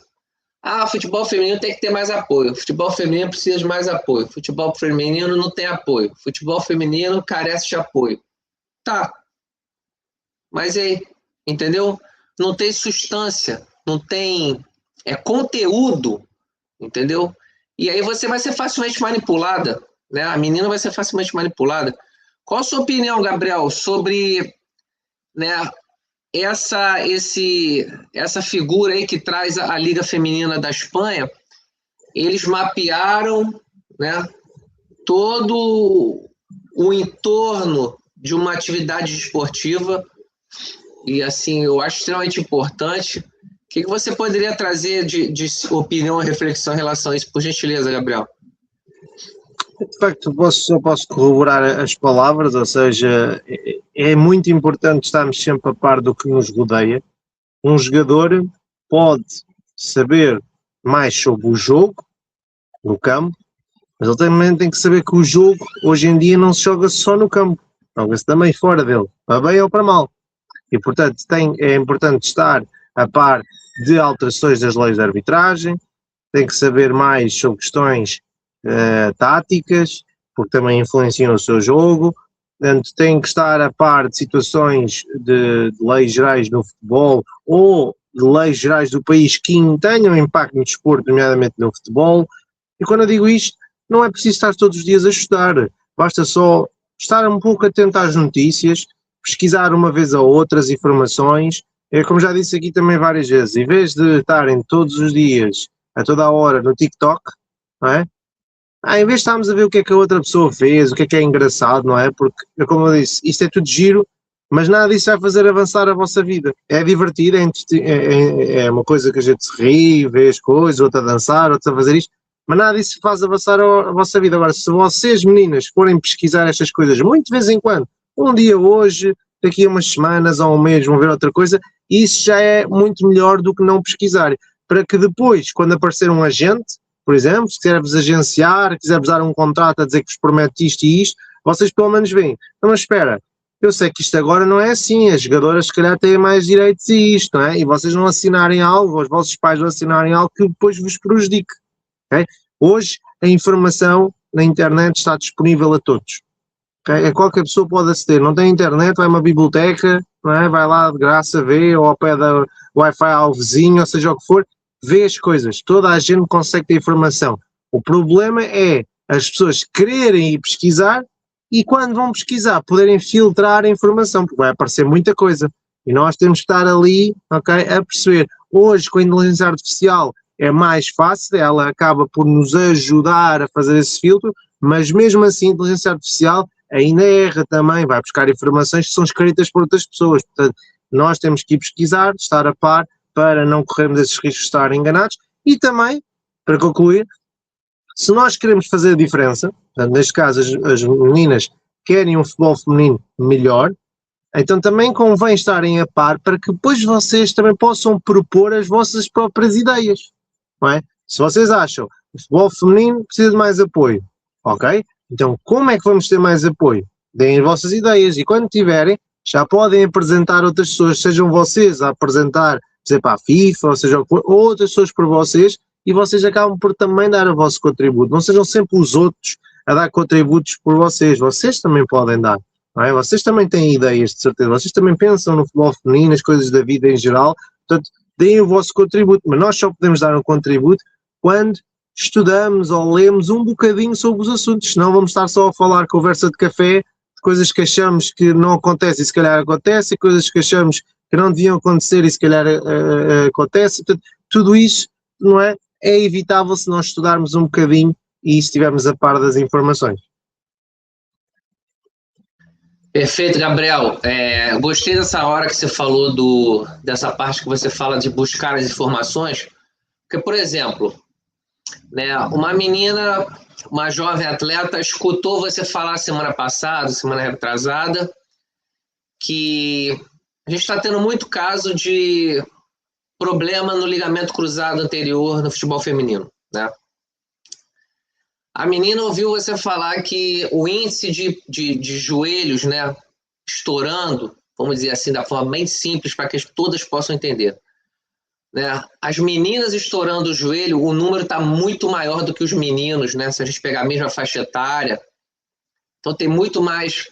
Futebol feminino tem que ter mais apoio. Futebol feminino precisa de mais apoio. Futebol feminino não tem apoio. Futebol feminino carece de apoio. Tá. Mas aí, entendeu? Não tem substância, não tem conteúdo, entendeu? E aí você vai ser facilmente manipulada, né? A menina vai ser facilmente manipulada. Qual a sua opinião, Gabriel, sobre, né, essa figura aí que traz a Liga Feminina da Espanha? Eles mapearam, né, todo o entorno de uma atividade esportiva e, assim, eu acho extremamente importante que você poderia trazer de opinião e reflexão em relação a isso, por gentileza, Gabriel? De facto, só posso corroborar as palavras, ou seja, é muito importante estarmos sempre a par do que nos rodeia. Um jogador pode saber mais sobre o jogo, no campo, mas ele também tem que saber que o jogo, hoje em dia, não se joga só no campo, joga-se também fora dele, para bem ou para mal. E, portanto, é importante estar a par de alterações das leis de arbitragem, tem que saber mais sobre questões táticas, porque também influenciam o seu jogo, portanto, tem que estar a par de situações de leis gerais no futebol ou de leis gerais do país que tenham impacto no desporto, nomeadamente no futebol. E quando eu digo isto, não é preciso estar todos os dias a estudar, basta só estar um pouco atento às notícias, pesquisar uma vez ou outra as informações. Como já disse aqui também várias vezes, em vez de estarem todos os dias, a toda a hora, no TikTok, não é? Em vez de estarmos a ver o que é que a outra pessoa fez, o que é engraçado, não é? Porque, como eu disse, isto é tudo giro, mas nada disso vai fazer avançar a vossa vida. É divertido, é uma coisa que a gente se ri, vê as coisas, outro a dançar, outro a fazer isto, mas nada disso faz avançar a vossa vida. Agora, se vocês, meninas, forem pesquisar estas coisas muito de vez em quando, um dia hoje, daqui a umas semanas ou um mês vão ver outra coisa, isso já é muito melhor do que não pesquisar. Para que depois, quando aparecer um agente, por exemplo, se quiser-vos agenciar, quiser-vos dar um contrato a dizer que vos promete isto e isto, vocês pelo menos veem. Então, mas espera, eu sei que isto agora não é assim, as jogadoras se calhar têm mais direitos a isto, não é? E vocês não assinarem algo, ou os vossos pais não assinarem algo que depois vos prejudique. Okay? Hoje, a informação na internet está disponível a todos. Okay? Qualquer pessoa pode aceder, não tem internet, vai a uma biblioteca, não é? Vai lá de graça, vê, ou ao pé da Wi-Fi ao vizinho, ou seja o que for, vê as coisas, toda a gente consegue ter informação. O problema é as pessoas quererem ir pesquisar e quando vão pesquisar poderem filtrar a informação, porque vai aparecer muita coisa. E nós temos que estar ali, okay, a perceber. Hoje, com a inteligência artificial, é mais fácil, ela acaba por nos ajudar a fazer esse filtro, mas mesmo assim a inteligência artificial ainda erra também, vai buscar informações que são escritas por outras pessoas. Portanto, nós temos que ir pesquisar, estar a par, para não corrermos esses riscos de estar enganados. E também, para concluir, se nós queremos fazer a diferença, portanto, neste caso as meninas querem um futebol feminino melhor, então também convém estarem a par para que depois vocês também possam propor as vossas próprias ideias, não é? Se vocês acham que o futebol feminino precisa de mais apoio, ok? Então como é que vamos ter mais apoio? Deem as vossas ideias e quando tiverem, já podem apresentar outras pessoas, sejam vocês a apresentar, por exemplo, à FIFA, ou seja, outras pessoas por vocês, e vocês acabam por também dar o vosso contributo. Não sejam sempre os outros a dar contributos por vocês também podem dar. Não é? Vocês também têm ideias, de certeza, vocês também pensam no futebol feminino, as coisas da vida em geral, portanto, deem o vosso contributo, mas nós só podemos dar um contributo quando estudamos ou lemos um bocadinho sobre os assuntos, senão vamos estar só a falar conversa de café, de coisas que achamos que não acontecem e se calhar acontecem, coisas que achamos que não deviam acontecer e se calhar acontece, portanto, tudo isso, não é? É evitável se nós estudarmos um bocadinho e estivermos a par das informações. Perfeito, Gabriel. Gostei dessa hora que você falou dessa parte que você fala de buscar as informações, porque, por exemplo, né, uma menina, uma jovem atleta, escutou você falar semana passada, semana retrasada, que a gente está tendo muito caso de problema no ligamento cruzado anterior no futebol feminino, né? A menina ouviu você falar que o índice de joelhos, né, estourando, vamos dizer assim, da forma bem simples, para que todas possam entender, né? As meninas estourando o joelho, o número está muito maior do que os meninos, né? Se a gente pegar a mesma faixa etária. Então tem muito mais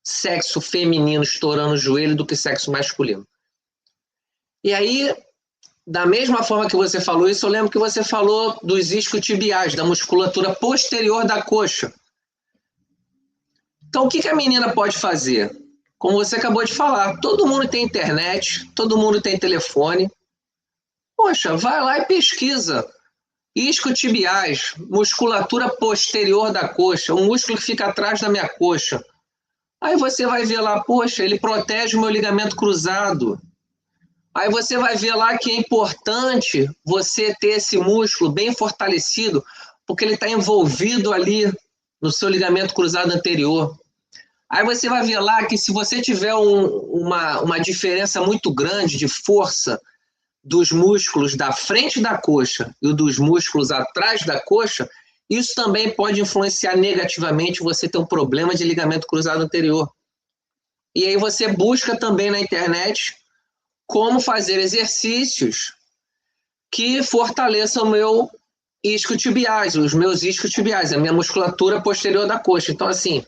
sexo feminino estourando o joelho do que sexo masculino. E aí, da mesma forma que você falou isso, eu lembro que você falou dos isquiotibiais, da musculatura posterior da coxa. Então, o que a menina pode fazer? Como você acabou de falar, todo mundo tem internet, todo mundo tem telefone. Poxa, vai lá e pesquisa. Isquiotibiais, musculatura posterior da coxa, um músculo que fica atrás da minha coxa. Aí você vai ver lá, poxa, ele protege o meu ligamento cruzado. Aí você vai ver lá que é importante você ter esse músculo bem fortalecido, porque ele está envolvido ali no seu ligamento cruzado anterior. Aí você vai ver lá que se você tiver uma diferença muito grande de força dos músculos da frente da coxa e dos músculos atrás da coxa, isso também pode influenciar negativamente você ter um problema de ligamento cruzado anterior. E aí você busca também na internet como fazer exercícios que fortaleçam o meu isquiotibiais, os meus isquiotibiais, a minha musculatura posterior da coxa. Então, assim,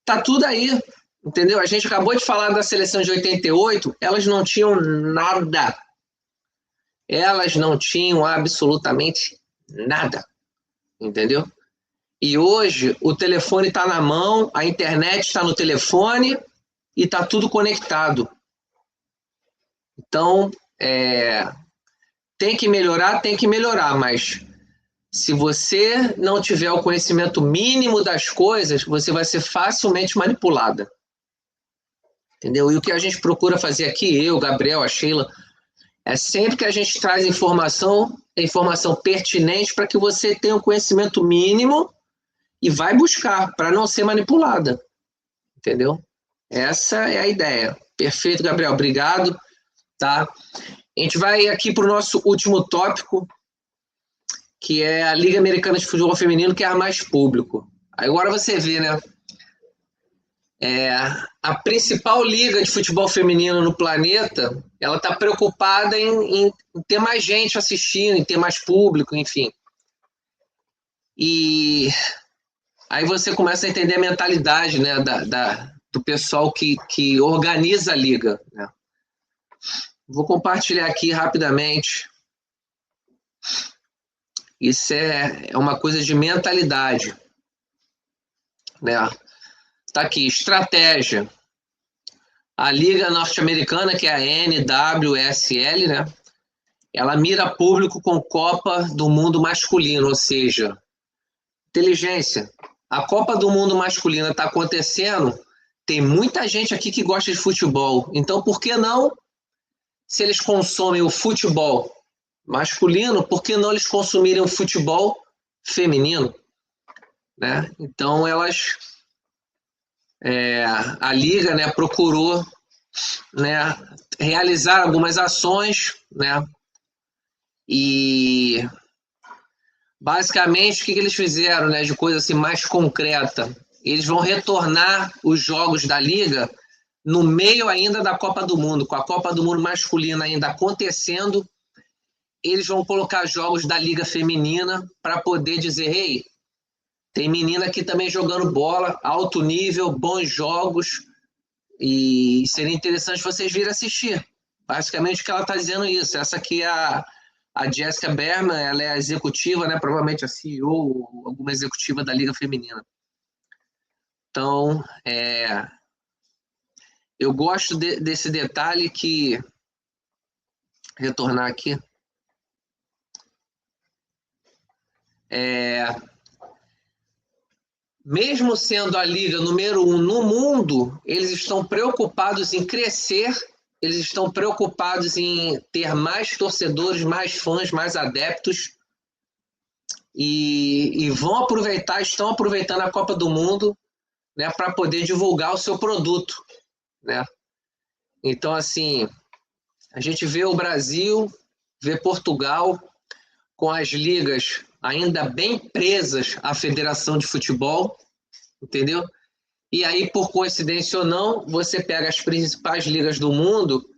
tá tudo aí, entendeu? A gente acabou de falar da seleção de 88, elas não tinham nada. Elas não tinham absolutamente nada, entendeu? E hoje o telefone está na mão, a internet está no telefone e está tudo conectado. Então, tem que melhorar, mas se você não tiver o conhecimento mínimo das coisas, você vai ser facilmente manipulada. Entendeu? E o que a gente procura fazer aqui, eu, Gabriel, a Sheila, é sempre que a gente traz informação pertinente para que você tenha um conhecimento mínimo e vai buscar para não ser manipulada. Entendeu? Essa é a ideia. Perfeito, Gabriel. Obrigado. Tá? A gente vai aqui para o nosso último tópico, que é a Liga Americana de Futebol Feminino, que é a mais público. Agora você vê, né? A principal liga de futebol feminino no planeta, ela está preocupada em ter mais gente assistindo, em ter mais público, enfim. E aí você começa a entender a mentalidade, né, do pessoal que organiza a liga, né? Vou compartilhar aqui rapidamente. Isso é uma coisa de mentalidade, né? Tá aqui, estratégia. A Liga Norte-Americana, que é a NWSL, né? Ela mira público com Copa do Mundo masculino, ou seja, inteligência. A Copa do Mundo masculina está acontecendo, tem muita gente aqui que gosta de futebol. Então, por que não, se eles consomem o futebol masculino, por que não eles consumirem o futebol feminino? Né? Então, a Liga, né, procurou, né, realizar algumas ações, né, e basicamente o que eles fizeram, né, de coisa assim mais concreta? Eles vão retornar os jogos da Liga no meio ainda da Copa do Mundo, com a Copa do Mundo masculina ainda acontecendo, eles vão colocar jogos da Liga Feminina para poder dizer, ei, tem menina aqui também jogando bola, alto nível, bons jogos, e seria interessante vocês virem assistir. Basicamente o que ela está dizendo é isso. Essa aqui é a Jessica Berman, ela é a executiva, né, provavelmente a CEO ou alguma executiva da Liga Feminina. Então, eu gosto desse detalhe que... Retornar aqui. Mesmo sendo a liga número 1 no mundo, eles estão preocupados em crescer, eles estão preocupados em ter mais torcedores, mais fãs, mais adeptos, e estão aproveitando a Copa do Mundo, né, para poder divulgar o seu produto, né? Então, assim, a gente vê o Brasil, vê Portugal, com as ligas ainda bem presas à Federação de Futebol, entendeu? E aí, por coincidência ou não, você pega as principais ligas do mundo,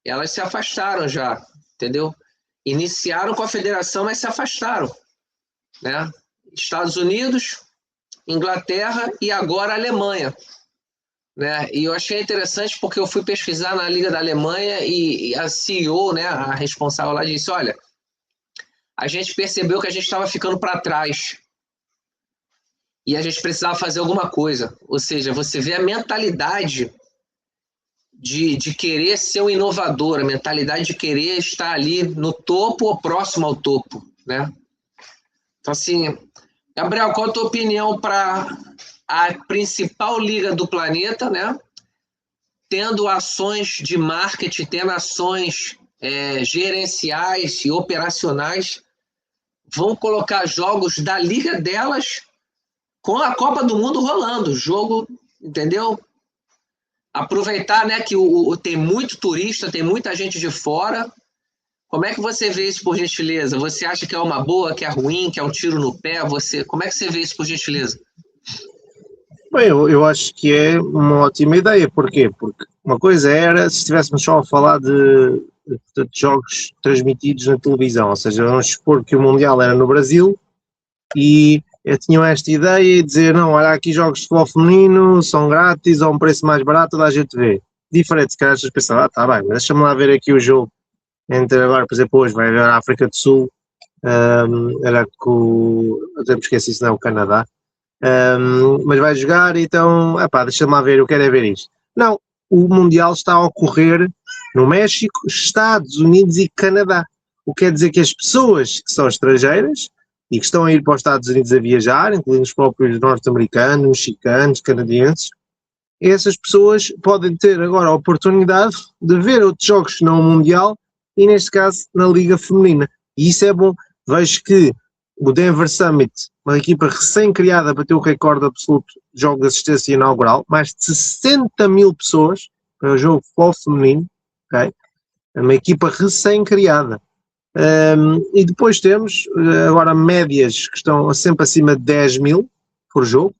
elas se afastaram já, entendeu? Iniciaram com a federação, mas se afastaram, né? Estados Unidos, Inglaterra e agora a Alemanha, né? E eu achei interessante porque eu fui pesquisar na Liga da Alemanha e a CEO, né, a responsável lá, disse, olha, a gente percebeu que a gente estava ficando para trás e a gente precisava fazer alguma coisa. Ou seja, você vê a mentalidade de querer ser um inovador, a mentalidade de querer estar ali no topo ou próximo ao topo, né? Então, assim, Gabriel, qual a tua opinião para a principal liga do planeta, né? tendo ações de marketing, tendo ações gerenciais e operacionais, vão colocar jogos da liga delas com a Copa do Mundo rolando. Jogo, entendeu? Aproveitar, né, que tem muito turista, tem muita gente de fora. Como é que você vê isso, por gentileza? Você acha que é uma boa, que é ruim, que é um tiro no pé? Como é que você vê isso, por gentileza? Bem, eu acho que é uma ótima ideia. Porquê? Porque uma coisa era se estivéssemos só a falar de jogos transmitidos na televisão, ou seja, vamos supor que o Mundial era no Brasil e tinham esta ideia de dizer, não, olha aqui jogos de futebol feminino, são grátis, a um preço mais barato, toda a gente vê. Diferente, se calhar as pessoas pensam, tá bem, mas deixa-me lá ver aqui o jogo entre agora, por exemplo, hoje vai haver a África do Sul, era com eu sempre esqueci se não é o Canadá, mas vai jogar, então, deixa-me lá ver, eu quero é ver isto. Não, o Mundial está a ocorrer no México, Estados Unidos e Canadá. O que quer dizer que as pessoas que são estrangeiras e que estão a ir para os Estados Unidos a viajar, incluindo os próprios norte-americanos, mexicanos, canadienses, essas pessoas podem ter agora a oportunidade de ver outros jogos que não o Mundial e, neste caso, na Liga Feminina. E isso é bom. Vejo que o Denver Summit, uma equipa recém-criada para ter o recorde absoluto de jogo de assistência inaugural, mais de 60 mil pessoas para o jogo de futebol feminino, okay? É uma equipa recém-criada. E depois temos agora médias que estão sempre acima de 10 mil por jogo.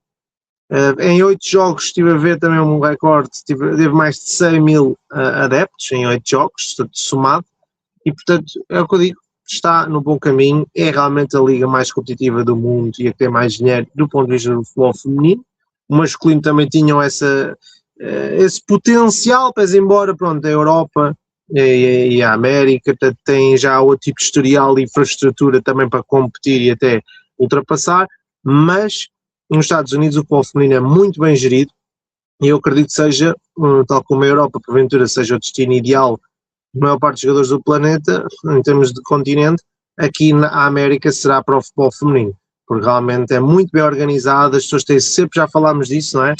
Em 8 jogos estive a ver também um recorde, teve mais de 100 mil adeptos em 8 jogos, somado, e portanto é o que eu digo, está no bom caminho, é realmente a liga mais competitiva do mundo e a que tem mais dinheiro do ponto de vista do futebol feminino. O masculino também tinham esse potencial, mas embora pronto, a Europa e a América têm já outro tipo de historial e infraestrutura também para competir e até ultrapassar, mas nos Estados Unidos o futebol feminino é muito bem gerido e eu acredito que seja, tal como a Europa porventura seja o destino ideal da maior parte dos jogadores do planeta, em termos de continente, aqui na América será para o futebol feminino, porque realmente é muito bem organizado, as pessoas têm sempre, já falámos disso, não é?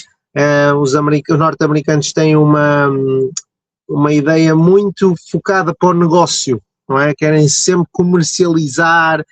Os norte-americanos têm uma ideia muito focada para o negócio, não é? Querem sempre comercializar,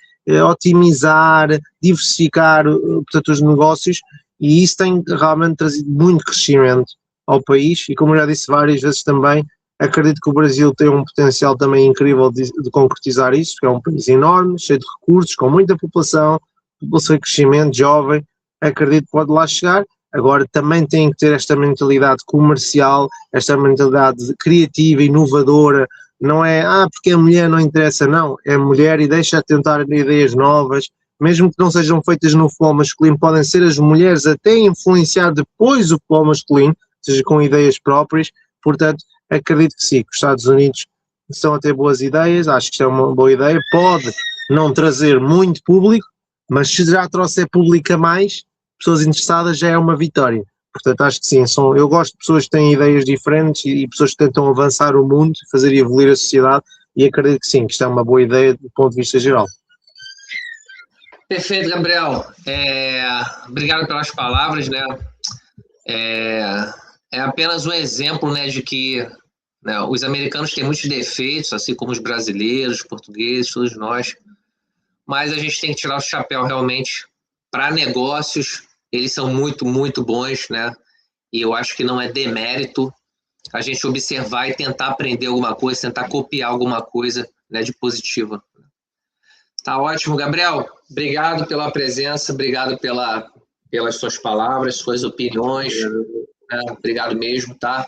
otimizar, diversificar, portanto, os negócios, e isso tem realmente trazido muito crescimento ao país, e como eu já disse várias vezes também, acredito que o Brasil tem um potencial também incrível de concretizar isso, porque é um país enorme, cheio de recursos, com muita população em crescimento, jovem, acredito que pode lá chegar. Agora também tem que ter esta mentalidade comercial, esta mentalidade criativa, inovadora, não é, porque a mulher não interessa, não, é mulher e deixa de tentar ideias novas, mesmo que não sejam feitas no futebol masculino, podem ser as mulheres até influenciar depois o futebol masculino, seja com ideias próprias, portanto, acredito que sim, que os Estados Unidos estão a ter boas ideias, acho que isto é uma boa ideia, pode não trazer muito público, mas se já trouxer público a mais, pessoas interessadas, já é uma vitória. Portanto, acho que sim, eu gosto de pessoas que têm ideias diferentes e pessoas que tentam avançar o mundo, fazer evoluir a sociedade, e acredito que sim, que isto é uma boa ideia do ponto de vista geral. Perfeito, Gabriel. Obrigado pelas palavras, né? É apenas um exemplo, né, de que, né, os americanos têm muitos defeitos, assim como os brasileiros, os portugueses, todos nós, mas a gente tem que tirar o chapéu realmente para negócios. Eles são muito, muito bons, né? E eu acho que não é demérito a gente observar e tentar aprender alguma coisa, tentar copiar alguma coisa, né, de positiva. Tá ótimo, Gabriel. Obrigado pela presença, obrigado pelas suas palavras, suas opiniões. Obrigado mesmo, tá?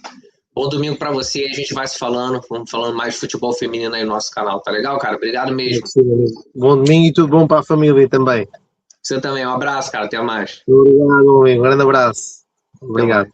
Bom domingo para você, a gente vai se falando, vamos falando mais de futebol feminino aí no nosso canal, tá legal, cara? Obrigado mesmo. Bom domingo e tudo bom para a família também. Você também, um abraço, cara, até mais. Obrigado, amigo, um grande abraço. Obrigado.